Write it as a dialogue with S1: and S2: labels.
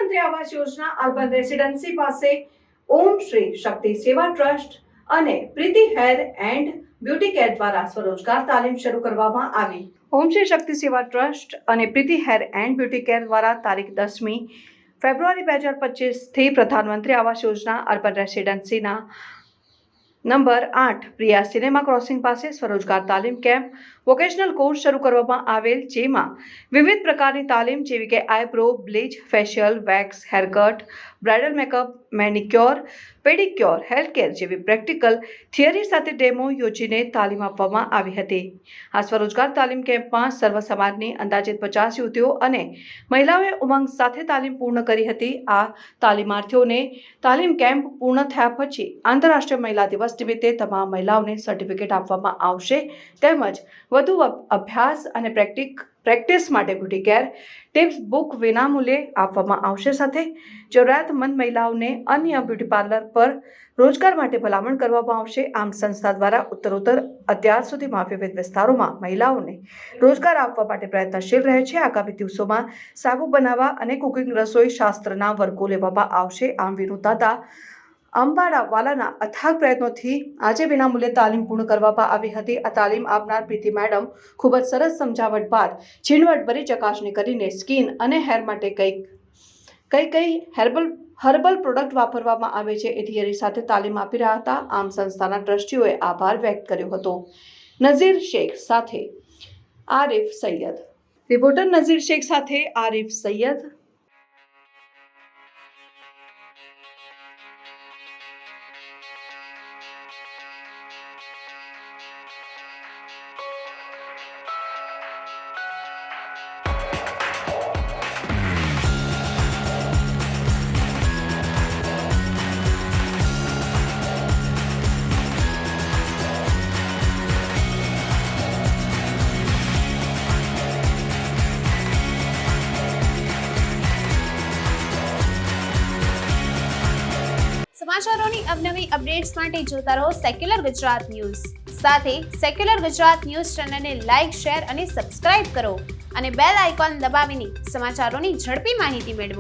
S1: પ્રધાનમંત્રી Awas Yojana urban residency પાસે ઓમ શ્રી શક્તિ Seva trust અને Preeti hair and beauty care દ્વારા સ્વરોજગાર તાલીમ શરૂ કરવામાં આવી। ઓમ શ્રી શક્તિ સેવા ટ્રસ્ટ અને Preeti hair and beauty care દ્વારા તારીખ 10મી ફેબ્રુઆરી 2025 થી પ્રધાનમંત્રી આવાસ યોજના અર્બન રેસિડેન્સીના નંબર 8 પ્રિયા સિનેમા ક્રોસિંગ પાસે સ્વરોજગાર તાલીમ કેમ્પ વોકેશનલ કોર્સ શરૂ કરવામાં આવેલ, જેમાં વિવિધ પ્રકારની તાલીમ જેવી કે eyebrow, bleach, facial, wax, haircut, bridal makeup, manicure, pedicure, health care જેવી પ્રેક્ટિકલ થિયરી સાથે ડેમો યોજીને તાલીમ આપવામાં આવી હતી। આ સ્વરોજગાર તાલીમ કેમ્પમાં સર્વ સમાજની અંદાજિત 50 યુવતીઓ અને મહિલાઓએ ઉમંગ સાથે તાલીમ પૂર્ણ કરી હતી। આ તાલીમાર્થીઓને તાલીમ કેમ્પ પૂર્ણ થયા પછી આંતરરાષ્ટ્રીય મહિલા દિવસ નિમિત્તે તમામ મહિલાઓને સર્ટિફિકેટ આપવામાં આવશે, તેમજ વધુ અભ્યાસ અને પ્રેક્ટિસ માટે બ્યુટી કેર ટિપ્સ બુક વિનામૂલ્યે આપવામાં આવશે। સાથે જરૂરિયાતમંદ મહિલાઓને અન્ય બ્યુટી પાર્લર પર રોજગાર માટે ભલામણ કરવામાં આવશે। આમ સંસ્થા દ્વારા ઉત્તરોત્તર અત્યાર સુધીમાં વિવિધ વિસ્તારોમાં મહિલાઓને રોજગાર આપવા માટે પ્રયત્નશીલ રહે છે। આગામી દિવસોમાં સાબુ બનાવવા અને કુકિંગ રસોઈ શાસ્ત્રના વર્ગો લેવામાં આવશે। આમ વિનુદાદા અંબાડાવાલાના અથાગ પ્રયત્નોથી આજે વિનામૂલ્યે તાલીમ પૂર્ણ કરવામાં આવી હતી। આ તાલીમ આપનાર પ્રીતિ મેડમ ખૂબ જ સરસ સમજાવટ બાદ ઝીણવટભરી ચકાસણી કરીને સ્કિન અને હેર માટે કઈ હર્બલ પ્રોડક્ટ વાપરવામાં આવે છે એ થિયરી સાથે તાલીમ આપી રહ્યા હતા। આમ સંસ્થાના ટ્રસ્ટીઓએ આભાર વ્યક્ત કર્યો હતો। નઝીર શેખ સાથે આરિફ સૈયદ, રિપોર્ટર નઝીર શેખ સાથે આરિફ સૈયદ।
S2: સમાચારોની અવનવી અપડેટ્સ માટે જોતા રહો સેક્યુલર ગુજરાત ન્યૂઝ। સાથે સેક્યુલર ગુજરાત ન્યૂઝ ચેનલને લાઇક, શેર અને સબસ્ક્રાઇબ કરો અને બેલ આઇકોન દબાવીને સમાચારોની ઝડપી માહિતી મેળવો।